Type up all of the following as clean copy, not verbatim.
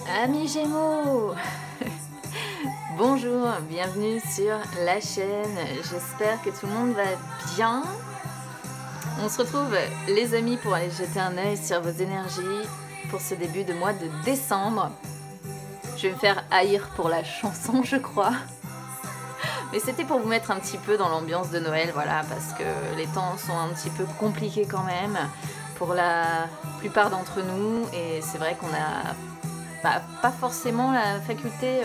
Amis Gémeaux, bonjour, bienvenue sur la chaîne, j'espère que tout le monde va bien. On se retrouve les amis pour aller jeter un œil sur vos énergies pour ce début de mois de décembre. Je vais me faire haïr pour la chanson je crois, mais c'était pour vous mettre un petit peu dans l'ambiance de Noël, voilà, parce que les temps sont un petit peu compliqués quand même pour la plupart d'entre nous et c'est vrai qu'on a pas forcément la faculté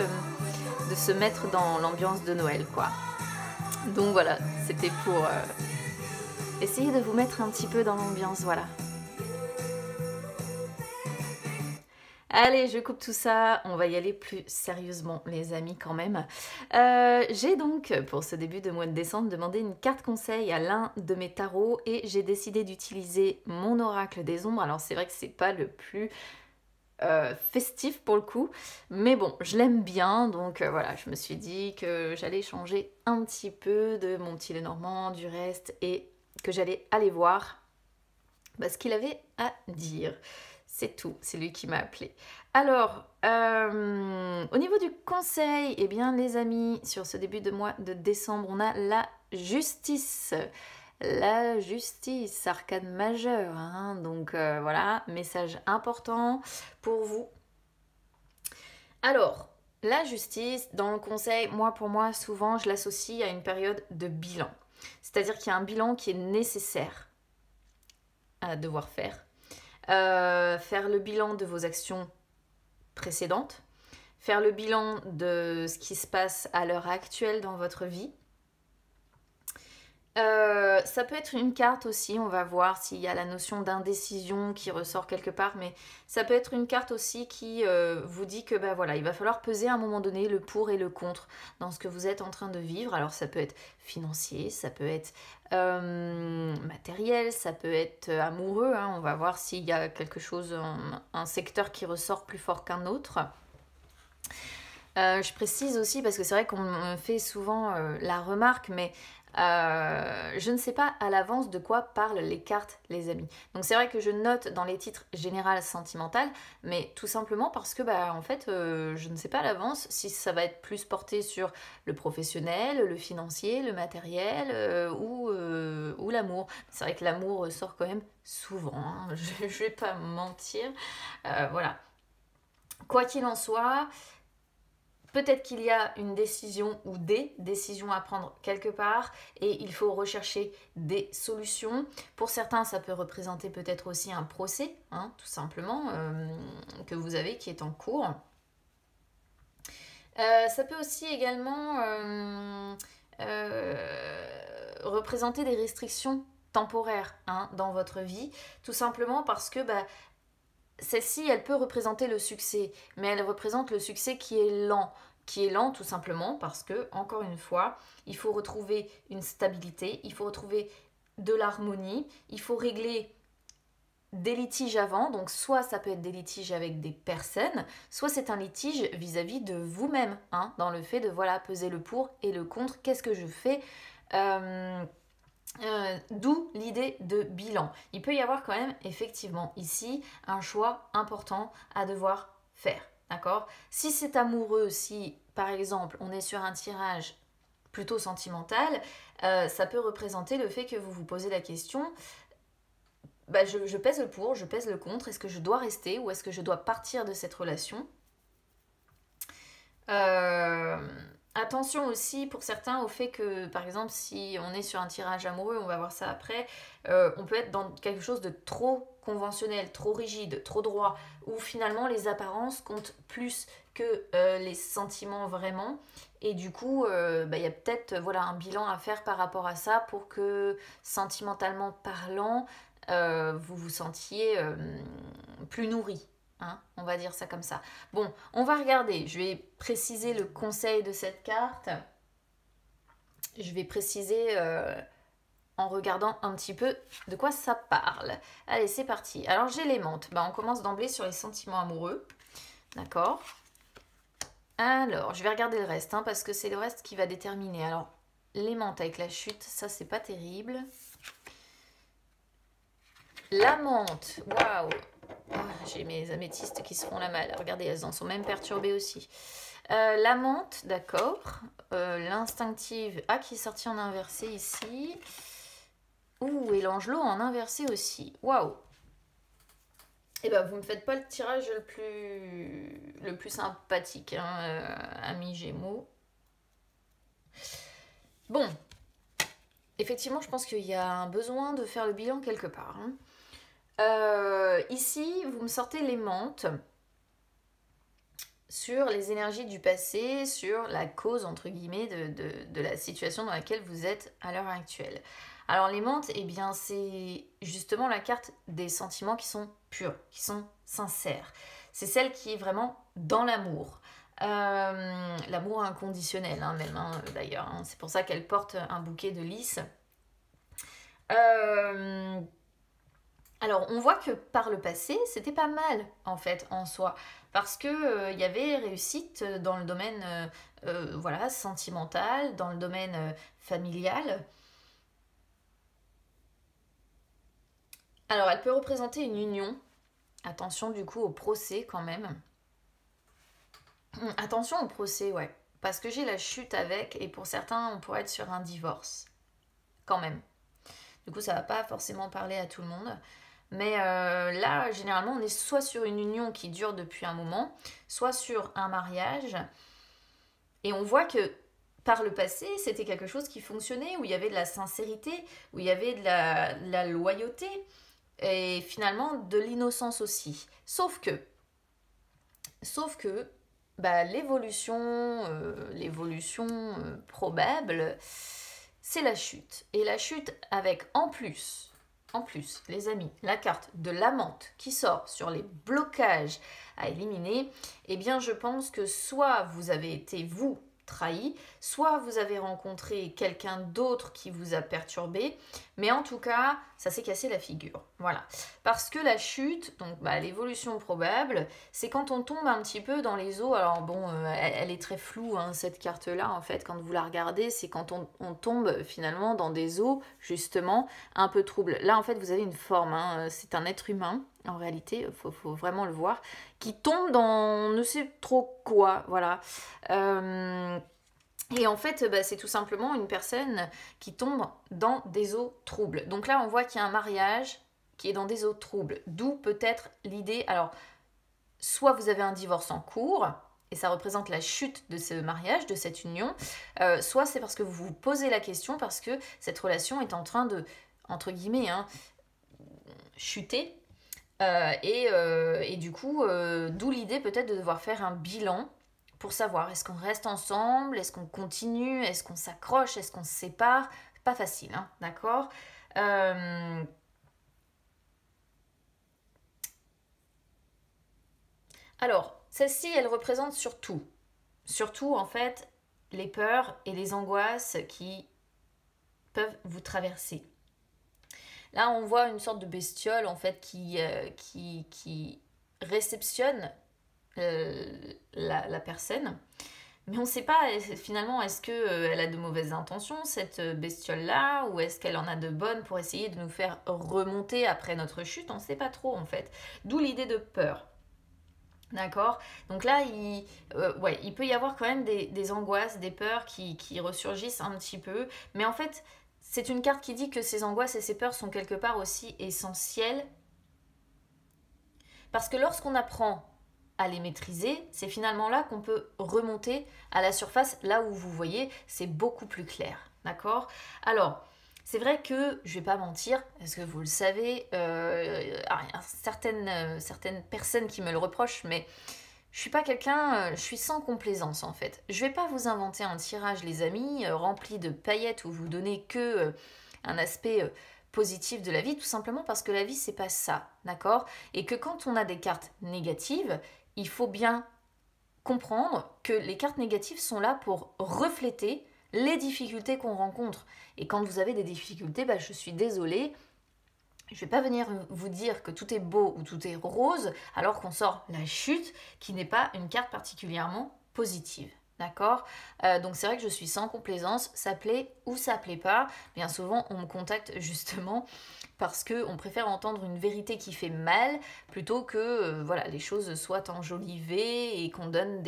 de se mettre dans l'ambiance de Noël, quoi. Donc voilà, c'était pour essayer de vous mettre un petit peu dans l'ambiance, voilà. Allez, je coupe tout ça, on va y aller plus sérieusement les amis quand même. J'ai donc, pour ce début de mois de décembre, demandé une carte conseil à l'un de mes tarots et j'ai décidé d'utiliser mon oracle des ombres. Alors c'est vrai que c'est pas le plus festif pour le coup, mais bon, je l'aime bien, donc voilà, je me suis dit que j'allais changer un petit peu de mon petit Lenormand, du reste, et que j'allais aller voir ce qu'il avait à dire. C'est tout, c'est lui qui m'a appelé. Alors, au niveau du conseil, eh bien les amis, sur ce début de mois de décembre, on a la justice. La justice, arcane majeure, hein, donc voilà, message important pour vous. Alors, la justice, dans le conseil, pour moi, souvent, je l'associe à une période de bilan. C'est-à-dire qu'il y a un bilan qui est nécessaire à devoir faire. Faire le bilan de vos actions précédentes, faire le bilan de ce qui se passe à l'heure actuelle dans votre vie. Ça peut être une carte aussi, on va voir s'il y a la notion d'indécision qui ressort quelque part, mais ça peut être une carte aussi qui vous dit que voilà, il va falloir peser à un moment donné le pour et le contre dans ce que vous êtes en train de vivre. Alors ça peut être financier, ça peut être matériel, ça peut être amoureux, hein. On va voir s'il y a quelque chose, un secteur qui ressort plus fort qu'un autre. Je précise aussi parce que c'est vrai qu'on me fait souvent la remarque, mais je ne sais pas à l'avance de quoi parlent les cartes, les amis. Donc c'est vrai que je note dans les titres général sentimental, mais tout simplement parce que en fait, je ne sais pas à l'avance si ça va être plus porté sur le professionnel, le financier, le matériel ou l'amour. C'est vrai que l'amour sort quand même souvent, hein. Je vais pas mentir. Voilà. Quoi qu'il en soit, peut-être qu'il y a une décision ou des décisions à prendre quelque part et il faut rechercher des solutions. Pour certains, ça peut représenter peut-être aussi un procès, hein, tout simplement, que vous avez qui est en cours. Ça peut aussi également représenter des restrictions temporaires, hein, dans votre vie, tout simplement parce que celle-ci, elle peut représenter le succès, mais elle représente le succès qui est lent. Qui est lent tout simplement parce que, encore une fois, il faut retrouver une stabilité, il faut retrouver de l'harmonie, il faut régler des litiges avant. Donc soit ça peut être des litiges avec des personnes, soit c'est un litige vis-à-vis de vous-même, hein, dans le fait de peser le pour et le contre. Qu'est-ce que je fais d'où l'idée de bilan. Il peut y avoir quand même effectivement ici un choix important à devoir faire. D'accord ? Si c'est amoureux, si par exemple on est sur un tirage plutôt sentimental, ça peut représenter le fait que vous vous posez la question, je pèse le pour, je pèse le contre, est-ce que je dois rester ou est-ce que je dois partir de cette relation ? Attention aussi pour certains au fait que, par exemple, si on est sur un tirage amoureux, on va voir ça après, on peut être dans quelque chose de trop conventionnel, trop rigide, trop droit, où finalement les apparences comptent plus que les sentiments vraiment. Et du coup, y a peut-être un bilan à faire par rapport à ça pour que, sentimentalement parlant, vous vous sentiez plus nourri. Hein, on va dire ça comme ça. Bon, on va regarder. Je vais préciser le conseil de cette carte. Je vais préciser en regardant un petit peu de quoi ça parle. Allez, c'est parti. Alors, j'ai les menthes. On commence d'emblée sur les sentiments amoureux. D'accord ? Alors, je vais regarder le reste, hein, parce que c'est le reste qui va déterminer. Alors, les menthes avec la chute, ça, c'est pas terrible. La menthe, waouh! Ah, j'ai mes améthystes qui se font la malle. Regardez, elles en sont même perturbées aussi. La menthe, d'accord. L'instinctive, qui est sortie en inversé ici. Ouh, et l'angelot en inversé aussi. Waouh. Eh ben, vous me faites pas le tirage le plus sympathique, hein, ami Gémeaux. Bon, effectivement, je pense qu'il y a un besoin de faire le bilan quelque part. Hein. Ici, vous me sortez les menthes sur les énergies du passé, sur la cause, entre guillemets, de la situation dans laquelle vous êtes à l'heure actuelle. Alors les menthes, eh bien, c'est justement la carte des sentiments qui sont purs, qui sont sincères. C'est celle qui est vraiment dans l'amour. L'amour inconditionnel, hein, même, hein, d'ailleurs. Hein. C'est pour ça qu'elle porte un bouquet de lys. Alors, on voit que par le passé, c'était pas mal, en fait, en soi. Parce que y avait réussite dans le domaine voilà, sentimental, dans le domaine familial. Alors, elle peut représenter une union. Attention, du coup, au procès, quand même. Attention au procès, ouais. Parce que j'ai la chute avec, et pour certains, on pourrait être sur un divorce. Quand même. Du coup, ça va pas forcément parler à tout le monde. Mais là, généralement, on est soit sur une union qui dure depuis un moment, soit sur un mariage. Et on voit que par le passé, c'était quelque chose qui fonctionnait, où il y avait de la sincérité, où il y avait de la loyauté, et finalement de l'innocence aussi. Sauf que bah, l'évolution probable, c'est la chute. Et la chute avec en plus, les amis, la carte de la menthe qui sort sur les blocages à éliminer, eh bien je pense que soit vous avez été, vous, trahi, soit vous avez rencontré quelqu'un d'autre qui vous a perturbé, mais en tout cas, ça s'est cassé la figure. Voilà. Parce que la chute, donc bah, l'évolution probable, c'est quand on tombe un petit peu dans les eaux. Alors bon, elle est très floue, hein, cette carte-là, en fait, quand vous la regardez, c'est quand on tombe finalement dans des eaux, justement, un peu troubles. Là, en fait, vous avez une forme, hein, c'est un être humain, en réalité, faut vraiment le voir, qui tombe dans on ne sait trop quoi, voilà. Et en fait, bah, c'est tout simplement une personne qui tombe dans des eaux troubles. Donc là, on voit qu'il y a un mariage qui est dans des eaux troubles. D'où peut-être l'idée, alors, soit vous avez un divorce en cours, et ça représente la chute de ce mariage, de cette union, soit c'est parce que vous vous posez la question, parce que cette relation est en train de, entre guillemets, hein, chuter. Et du coup, d'où l'idée peut-être de devoir faire un bilan pour savoir est-ce qu'on reste ensemble, est-ce qu'on continue, est-ce qu'on s'accroche, est-ce qu'on se sépare. C'est pas facile, hein, d'accord. Alors, celle-ci, elle représente surtout en fait, les peurs et les angoisses qui peuvent vous traverser. Là, on voit une sorte de bestiole en fait qui réceptionne la personne. Mais on ne sait pas finalement est-ce qu'elle a de mauvaises intentions, cette bestiole-là, ou est-ce qu'elle en a de bonnes pour essayer de nous faire remonter après notre chute. On ne sait pas trop en fait. D'où l'idée de peur. D'accord. Donc là, il peut y avoir quand même des angoisses, des peurs qui ressurgissent un petit peu. Mais en fait, c'est une carte qui dit que ces angoisses et ces peurs sont quelque part aussi essentielles. Parce que lorsqu'on apprend à les maîtriser, c'est finalement là qu'on peut remonter à la surface, là où vous voyez, c'est beaucoup plus clair. D'accord. Alors, c'est vrai que, je vais pas mentir, parce que vous le savez, certaines personnes qui me le reprochent, mais je suis pas quelqu'un, je suis sans complaisance en fait. Je vais pas vous inventer un tirage, les amis, rempli de paillettes où vous donnez que un aspect positif de la vie, tout simplement parce que la vie c'est pas ça, d'accord. Et que quand on a des cartes négatives, il faut bien comprendre que les cartes négatives sont là pour refléter les difficultés qu'on rencontre. Et quand vous avez des difficultés, bah, je suis désolée, je ne vais pas venir vous dire que tout est beau ou tout est rose alors qu'on sort la chute qui n'est pas une carte particulièrement positive. D'accord. Donc c'est vrai que je suis sans complaisance, ça plaît ou ça plaît pas. Bien souvent, on me contacte justement parce qu'on préfère entendre une vérité qui fait mal plutôt que voilà, les choses soient enjolivées et qu'on donne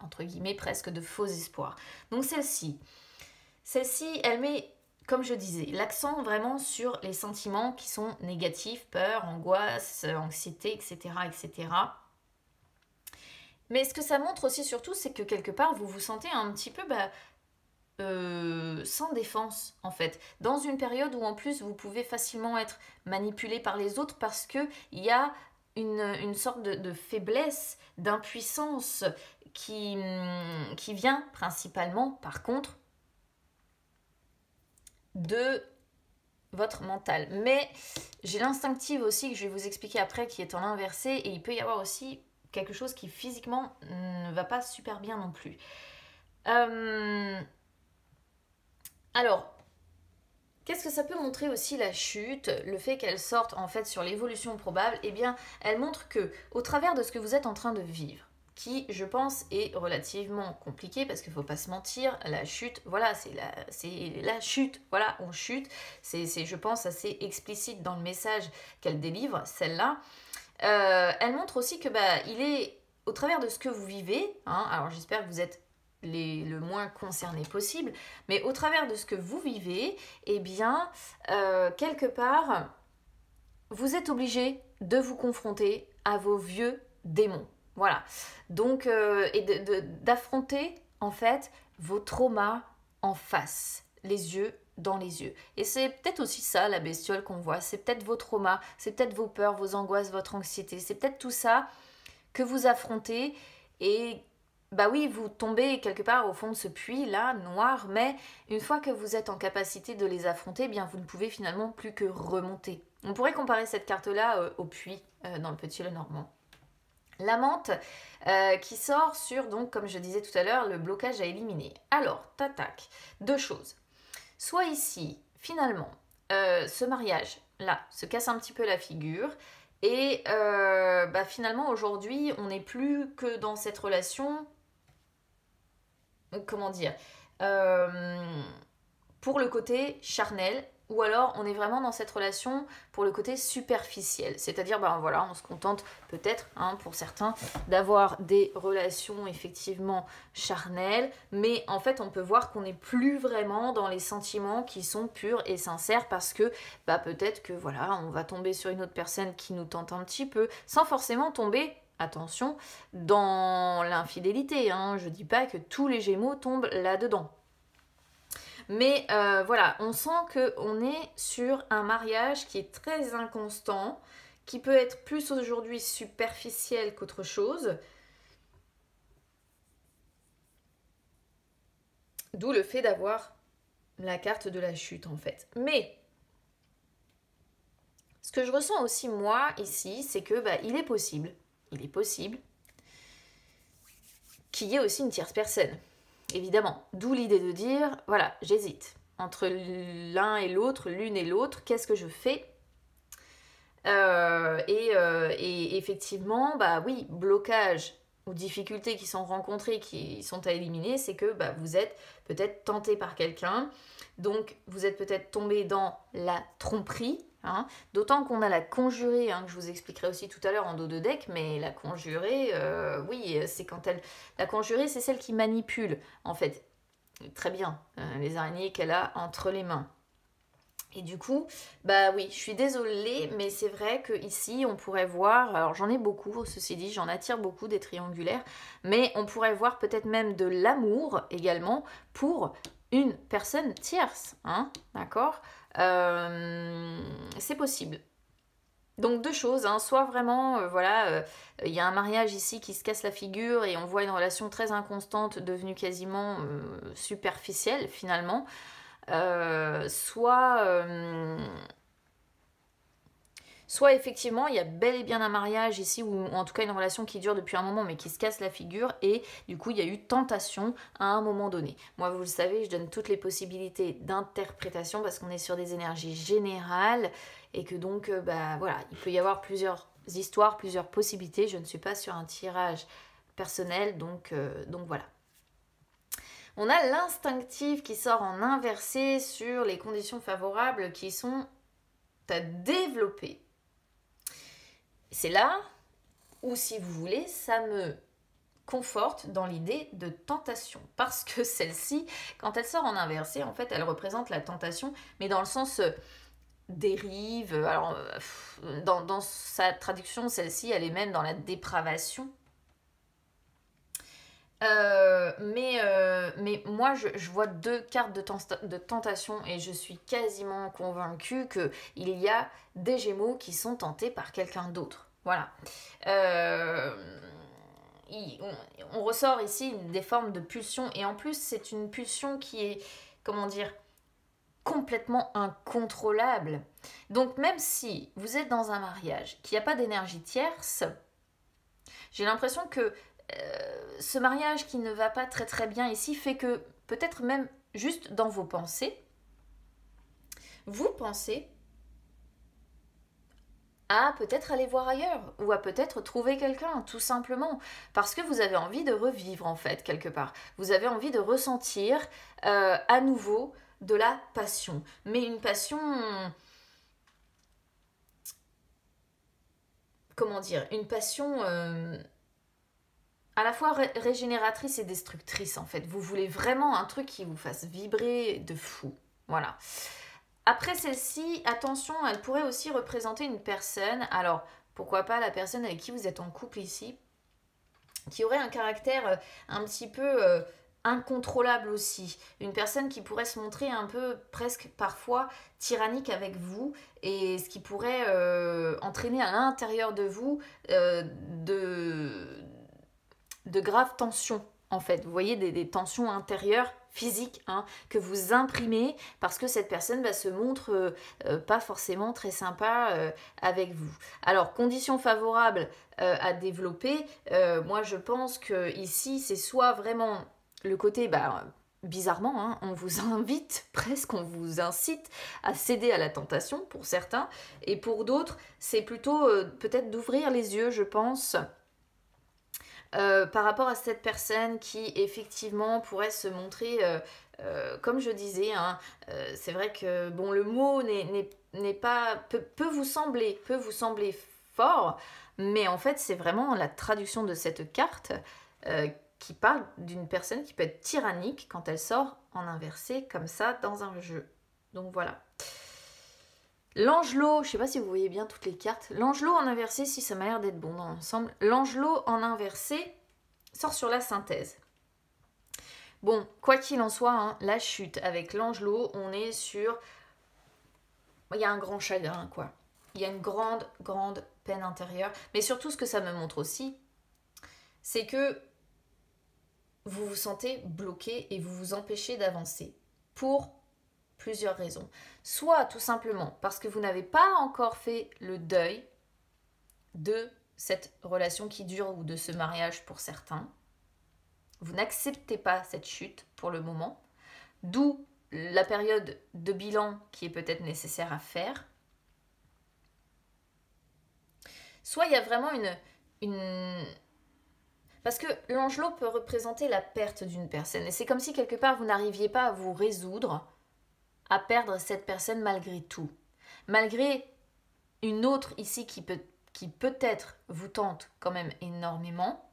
entre guillemets, presque de faux espoirs. Donc celle-ci, elle met, comme je disais, l'accent vraiment sur les sentiments qui sont négatifs, peur, angoisse, anxiété, etc., etc. Mais ce que ça montre aussi surtout, c'est que quelque part, vous vous sentez un petit peu sans défense, en fait. Dans une période où, en plus, vous pouvez facilement être manipulé par les autres parce qu'il y a une sorte de faiblesse, d'impuissance qui vient principalement, par contre, de votre mental. Mais j'ai l'instinctive aussi, que je vais vous expliquer après, qui est en inversé, et il peut y avoir aussi quelque chose qui physiquement ne va pas super bien non plus. Alors, qu'est-ce que ça peut montrer aussi la chute, le fait qu'elle sorte en fait sur l'évolution probable? Eh bien, elle montre que au travers de ce que vous êtes en train de vivre, qui je pense est relativement compliqué parce qu'il ne faut pas se mentir, la chute, voilà, c'est la chute, voilà, on chute, c'est je pense assez explicite dans le message qu'elle délivre, celle-là. Elle montre aussi que il est au travers de ce que vous vivez, hein, alors j'espère que vous êtes le moins concerné possible, mais au travers de ce que vous vivez, eh bien, quelque part, vous êtes obligé de vous confronter à vos vieux démons. Voilà. Donc, et d'affronter, en fait, vos traumas en face, les yeux dans les yeux. Et c'est peut-être aussi ça, la bestiole qu'on voit. C'est peut-être vos traumas, c'est peut-être vos peurs, vos angoisses, votre anxiété. C'est peut-être tout ça que vous affrontez et oui, vous tombez quelque part au fond de ce puits là, noir, mais une fois que vous êtes en capacité de les affronter, eh bien vous ne pouvez finalement plus que remonter. On pourrait comparer cette carte-là au puits dans le Petit Lenormand. La menthe qui sort sur, donc comme je disais tout à l'heure, le blocage à éliminer. Alors, tac, deux choses. Soit ici, finalement, ce mariage là se casse un petit peu la figure. Et finalement, aujourd'hui, on n'est plus que dans cette relation, comment dire, pour le côté charnel, ou alors on est vraiment dans cette relation pour le côté superficiel. C'est-à-dire, voilà, on se contente peut-être, pour certains, d'avoir des relations effectivement charnelles, mais en fait on peut voir qu'on n'est plus vraiment dans les sentiments qui sont purs et sincères parce que peut-être que voilà, on va tomber sur une autre personne qui nous tente un petit peu, sans forcément tomber, attention, dans l'infidélité. Je dis pas que tous les Gémeaux tombent là-dedans. Mais voilà, on sent qu'on est sur un mariage qui est très inconstant, qui peut être plus aujourd'hui superficiel qu'autre chose. D'où le fait d'avoir la carte de la chute en fait. Mais ce que je ressens aussi moi ici, c'est que il est possible qu'il y ait aussi une tierce personne. Évidemment, d'où l'idée de dire, voilà, j'hésite entre l'un et l'autre, l'une et l'autre, qu'est-ce que je fais et effectivement, oui, blocage ou difficultés qui sont rencontrées, qui sont à éliminer, c'est que vous êtes peut-être tenté par quelqu'un, donc vous êtes peut-être tombé dans la tromperie, d'autant qu'on a la conjurée, que je vous expliquerai aussi tout à l'heure en dos de deck, mais la conjurée, oui, c'est quand elle... La conjurée, c'est celle qui manipule, en fait, très bien, les araignées qu'elle a entre les mains. Et du coup, oui, je suis désolée, mais c'est vrai qu'ici, on pourrait voir, alors j'en ai beaucoup, ceci dit, j'en attire beaucoup des triangulaires, mais on pourrait voir peut-être même de l'amour également pour une personne tierce, d'accord, c'est possible. Donc deux choses, soit vraiment, il y a un mariage ici qui se casse la figure et on voit une relation très inconstante devenue quasiment superficielle finalement, soit effectivement il y a bel et bien un mariage ici ou en tout cas une relation qui dure depuis un moment mais qui se casse la figure et du coup il y a eu tentation à un moment donné. Moi vous le savez, je donne toutes les possibilités d'interprétation parce qu'on est sur des énergies générales et que donc voilà, il peut y avoir plusieurs histoires, plusieurs possibilités. Je ne suis pas sur un tirage personnel donc voilà. On a l'instinctif qui sort en inversé sur les conditions favorables qui sont à développer. C'est là où, si vous voulez, ça me conforte dans l'idée de tentation. Parce que celle-ci, quand elle sort en inversé, en fait, elle représente la tentation, mais dans le sens dérive. Alors, dans sa traduction, celle-ci, elle est même dans la dépravation. Mais moi je vois deux cartes de tentation et je suis quasiment convaincue qu'il y a des Gémeaux qui sont tentés par quelqu'un d'autre. Voilà. On ressort ici des formes de pulsion et en plus c'est une pulsion qui est, comment dire, complètement incontrôlable. Donc même si vous êtes dans un mariage, qu'il n'y a pas d'énergie tierce, j'ai l'impression que ce mariage qui ne va pas très très bien ici fait que peut-être même juste dans vos pensées, vous pensez à peut-être aller voir ailleurs ou à peut-être trouver quelqu'un tout simplement parce que vous avez envie de revivre en fait quelque part. Vous avez envie de ressentir à nouveau de la passion. Mais une passion... Comment dire? Une passion... à la fois régénératrice et destructrice en fait. Vous voulez vraiment un truc qui vous fasse vibrer de fou. Voilà. Après celle-ci, attention, elle pourrait aussi représenter une personne. Alors, pourquoi pas la personne avec qui vous êtes en couple ici, qui aurait un caractère un petit peu incontrôlable aussi. Une personne qui pourrait se montrer un peu, presque parfois, tyrannique avec vous, et ce qui pourrait entraîner à l'intérieur de vous de graves tensions, en fait. Vous voyez, des tensions intérieures, physiques, hein, que vous imprimez parce que cette personne se montre pas forcément très sympa avec vous. Alors, conditions favorables à développer, moi je pense que ici, c'est soit vraiment le côté... bizarrement, hein, on vous invite, presque on vous incite à céder à la tentation pour certains, et pour d'autres, c'est plutôt peut-être d'ouvrir les yeux, je pense, par rapport à cette personne qui effectivement pourrait se montrer, comme je disais, hein, c'est vrai que bon, le mot n'est pas peut vous sembler fort, mais en fait c'est vraiment la traduction de cette carte qui parle d'une personne qui peut être tyrannique quand elle sort en inversé comme ça dans un jeu. Donc voilà. L'Angelot, je ne sais pas si vous voyez bien toutes les cartes. L'Angelot en inversé, si ça m'a l'air d'être bon dans l'ensemble. L'Angelot en inversé sort sur la synthèse. Bon, quoi qu'il en soit, hein, la chute avec l'Angelot, on est sur... Il y a un grand chagrin, quoi. Il y a une grande, grande peine intérieure. Mais surtout, ce que ça me montre aussi, c'est que vous vous sentez bloqué et vous vous empêchez d'avancer. Pour plusieurs raisons. Soit tout simplement parce que vous n'avez pas encore fait le deuil de cette relation qui dure ou de ce mariage pour certains. Vous n'acceptez pas cette chute pour le moment, d'où la période de bilan qui est peut-être nécessaire à faire. Soit il y a vraiment une... Parce que l'Angelot peut représenter la perte d'une personne. Et c'est comme si quelque part vous n'arriviez pas à vous résoudre à perdre cette personne malgré tout. Malgré une autre ici qui peut-être vous tente quand même énormément,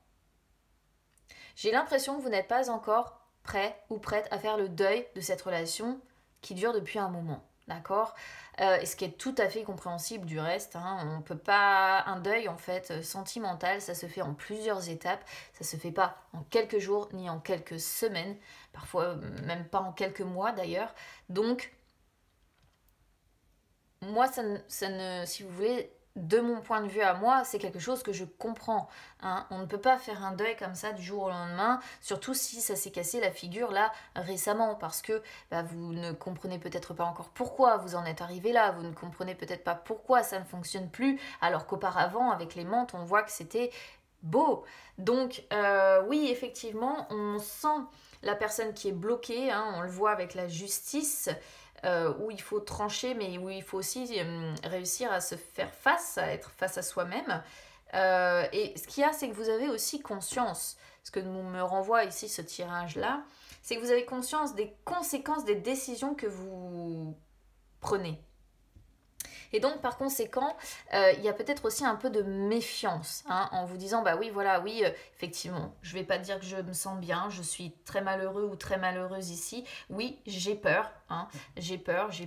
j'ai l'impression que vous n'êtes pas encore prêt ou prête à faire le deuil de cette relation qui dure depuis un moment. D'accord ? Et ce qui est tout à fait compréhensible du reste, hein, on peut pas... Un deuil en fait sentimental, ça se fait en plusieurs étapes, ça se fait pas en quelques jours ni en quelques semaines, parfois même pas en quelques mois d'ailleurs. Donc, moi, ça ne, si vous voulez, de mon point de vue à moi, c'est quelque chose que je comprends. Hein. On ne peut pas faire un deuil comme ça du jour au lendemain, surtout si ça s'est cassé la figure là récemment, parce que vous ne comprenez peut-être pas encore pourquoi vous en êtes arrivé là, vous ne comprenez peut-être pas pourquoi ça ne fonctionne plus, alors qu'auparavant, avec les menthes, on voit que c'était beau. Donc, oui, effectivement, on sent la personne qui est bloquée, hein, on le voit avec la justice, où il faut trancher, mais où il faut aussi réussir à se faire face, à être face à soi-même. Et ce qu'il y a, c'est que vous avez aussi conscience ce que me renvoie ici ce tirage-là, c'est que vous avez conscience des conséquences des décisions que vous prenez. Et donc, par conséquent, il y a peut-être aussi un peu de méfiance, hein, en vous disant, bah oui, voilà, oui, effectivement, je vais pas dire que je me sens bien, je suis très malheureux ou très malheureuse ici. Oui, j'ai peur, hein, j'ai peur,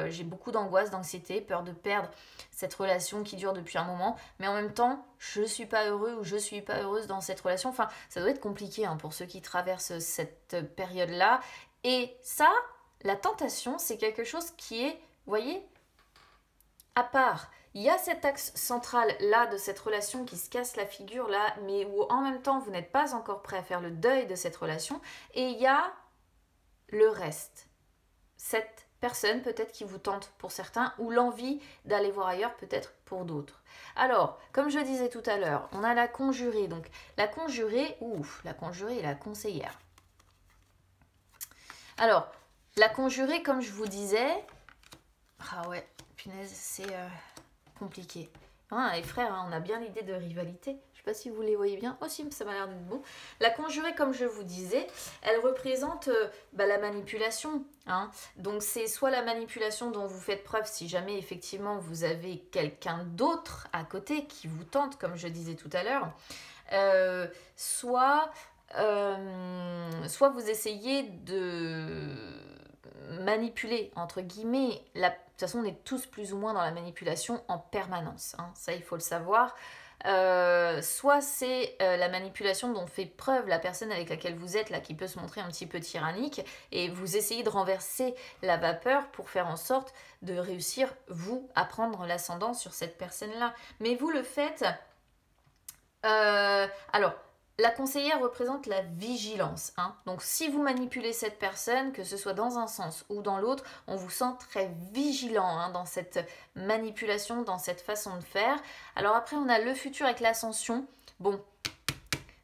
j'ai beaucoup d'angoisse, d'anxiété, peur de perdre cette relation qui dure depuis un moment, mais en même temps, je suis pas heureux ou je suis pas heureuse dans cette relation. Enfin, ça doit être compliqué, hein, pour ceux qui traversent cette période-là. Et ça, la tentation, c'est quelque chose qui est, vous voyez, à part, il y a cet axe central là de cette relation qui se casse la figure là, mais où en même temps vous n'êtes pas encore prêt à faire le deuil de cette relation, et il y a le reste. Cette personne peut-être qui vous tente pour certains, ou l'envie d'aller voir ailleurs peut-être pour d'autres. Alors, comme je disais tout à l'heure, on a la conjurée. Donc la conjurée et la conseillère. Alors, la conjurée, comme je vous disais, ah ouais, punaise, c'est compliqué. Hein, les frères, hein, on a bien l'idée de rivalité. Je ne sais pas si vous les voyez bien. Oh si, ça m'a l'air d'être bon. La conjurée, comme je vous disais, elle représente la manipulation. Hein. Donc c'est soit la manipulation dont vous faites preuve si jamais effectivement vous avez quelqu'un d'autre à côté qui vous tente, comme je disais tout à l'heure. Soit vous essayez de manipuler, entre guillemets, de toute façon on est tous plus ou moins dans la manipulation en permanence, hein, ça il faut le savoir. Soit c'est la manipulation dont fait preuve la personne avec laquelle vous êtes, là, qui peut se montrer un petit peu tyrannique, et vous essayez de renverser la vapeur pour faire en sorte de réussir, vous, à prendre l'ascendant sur cette personne-là. Mais vous le faites... alors, la conseillère représente la vigilance. Hein. Donc si vous manipulez cette personne, que ce soit dans un sens ou dans l'autre, on vous sent très vigilant, hein, dans cette manipulation, dans cette façon de faire. Alors après, on a le futur avec l'ascension. Bon,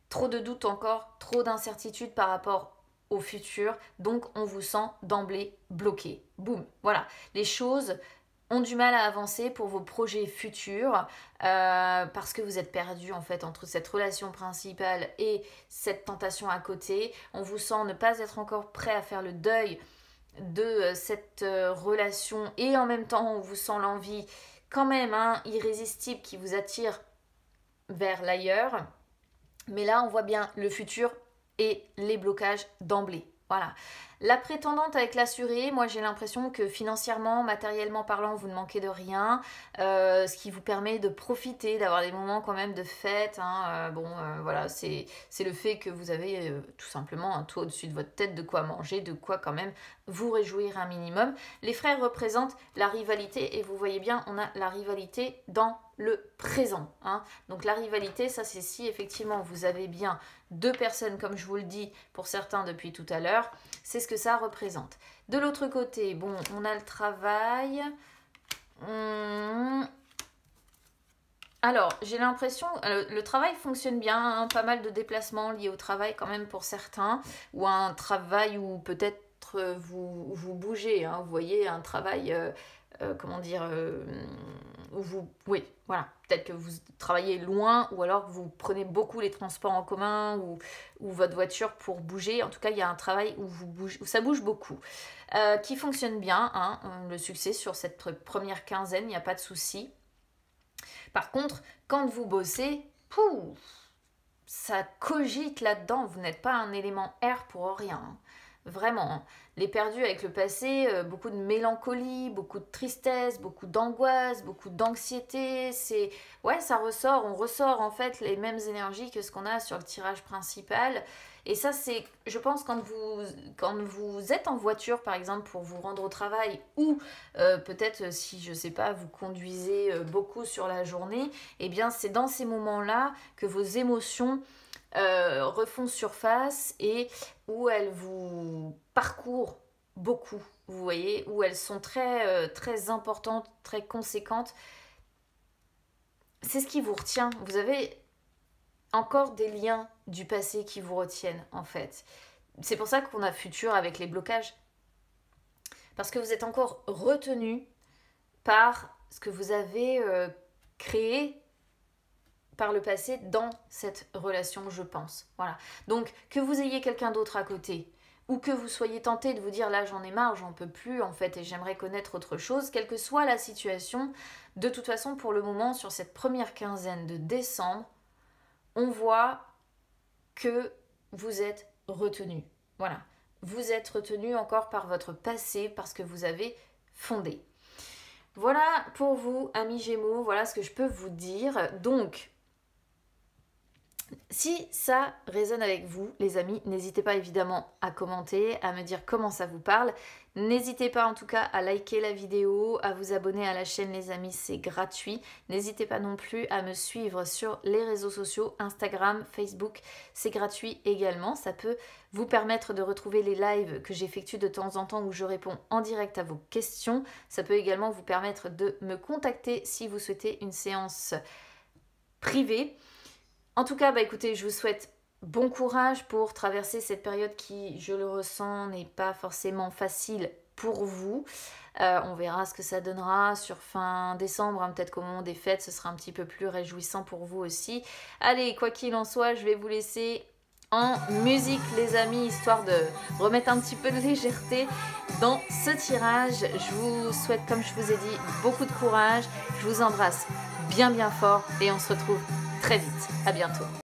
trop de doutes encore, trop d'incertitudes par rapport au futur. Donc on vous sent d'emblée bloqué. Boum, voilà. Les choses ont du mal à avancer pour vos projets futurs parce que vous êtes perdu en fait entre cette relation principale et cette tentation à côté. On vous sent ne pas être encore prêt à faire le deuil de cette relation et en même temps on vous sent l'envie quand même irrésistible qui vous attire vers l'ailleurs. Mais là on voit bien le futur et les blocages d'emblée. Voilà. La prétendante avec l'assuré, moi j'ai l'impression que financièrement, matériellement parlant, vous ne manquez de rien, ce qui vous permet de profiter, d'avoir des moments quand même de fête. Hein, voilà, c'est le fait que vous avez tout simplement un toit au-dessus de votre tête, de quoi manger, de quoi quand même vous réjouir un minimum. Les frères représentent la rivalité et vous voyez bien, on a la rivalité dans le présent. Hein. Donc la rivalité, ça c'est si effectivement vous avez bien deux personnes, comme je vous le dis pour certains depuis tout à l'heure, c'est ce que ça représente. De l'autre côté, bon, on a le travail. Alors, j'ai l'impression, le travail fonctionne bien, hein, pas mal de déplacements liés au travail quand même pour certains, ou un travail où peut-être vous bougez, hein, vous voyez, un travail, où vous, oui, voilà, peut-être que vous travaillez loin, ou alors que vous prenez beaucoup les transports en commun, ou votre voiture pour bouger. En tout cas, il y a un travail où ça bouge beaucoup, qui fonctionne bien, hein, le succès sur cette première quinzaine, il n'y a pas de souci. Par contre, quand vous bossez, ça cogite là-dedans. Vous n'êtes pas un élément R pour rien. Hein. Vraiment. Hein. Les perdus avec le passé, beaucoup de mélancolie, beaucoup de tristesse, beaucoup d'angoisse, beaucoup d'anxiété. Ouais, ça ressort. On ressort en fait les mêmes énergies que ce qu'on a sur le tirage principal. Et ça, c'est, je pense, quand vous êtes en voiture, par exemple, pour vous rendre au travail, ou peut-être si, je sais pas, vous conduisez beaucoup sur la journée, eh bien, c'est dans ces moments-là que vos émotions refont surface et où elles vous parcourent beaucoup, vous voyez, où elles sont très, très importantes, très conséquentes. C'est ce qui vous retient. Vous avez encore des liens du passé qui vous retiennent, en fait. C'est pour ça qu'on a futur avec les blocages. Parce que vous êtes encore retenu par ce que vous avez créé par le passé dans cette relation, je pense. Voilà. Donc, que vous ayez quelqu'un d'autre à côté, ou que vous soyez tenté de vous dire là j'en ai marre, j'en peux plus en fait et j'aimerais connaître autre chose, quelle que soit la situation, de toute façon pour le moment sur cette première quinzaine de décembre, on voit que vous êtes retenu. Voilà, vous êtes retenu encore par votre passé parce que vous avez fondé. Voilà pour vous amis Gémeaux, voilà ce que je peux vous dire. Donc si ça résonne avec vous, les amis, n'hésitez pas évidemment à commenter, à me dire comment ça vous parle. N'hésitez pas en tout cas à liker la vidéo, à vous abonner à la chaîne les amis, c'est gratuit. N'hésitez pas non plus à me suivre sur les réseaux sociaux, Instagram, Facebook, c'est gratuit également. Ça peut vous permettre de retrouver les lives que j'effectue de temps en temps où je réponds en direct à vos questions. Ça peut également vous permettre de me contacter si vous souhaitez une séance privée. En tout cas, écoutez, je vous souhaite bon courage pour traverser cette période qui, je le ressens, n'est pas forcément facile pour vous. On verra ce que ça donnera sur fin décembre, hein, peut-être qu'au moment des fêtes, ce sera un petit peu plus réjouissant pour vous aussi. Allez, quoi qu'il en soit, je vais vous laisser en musique, les amis, histoire de remettre un petit peu de légèreté dans ce tirage. Je vous souhaite, comme je vous ai dit, beaucoup de courage. Je vous embrasse bien fort et on se retrouve très vite. À bientôt.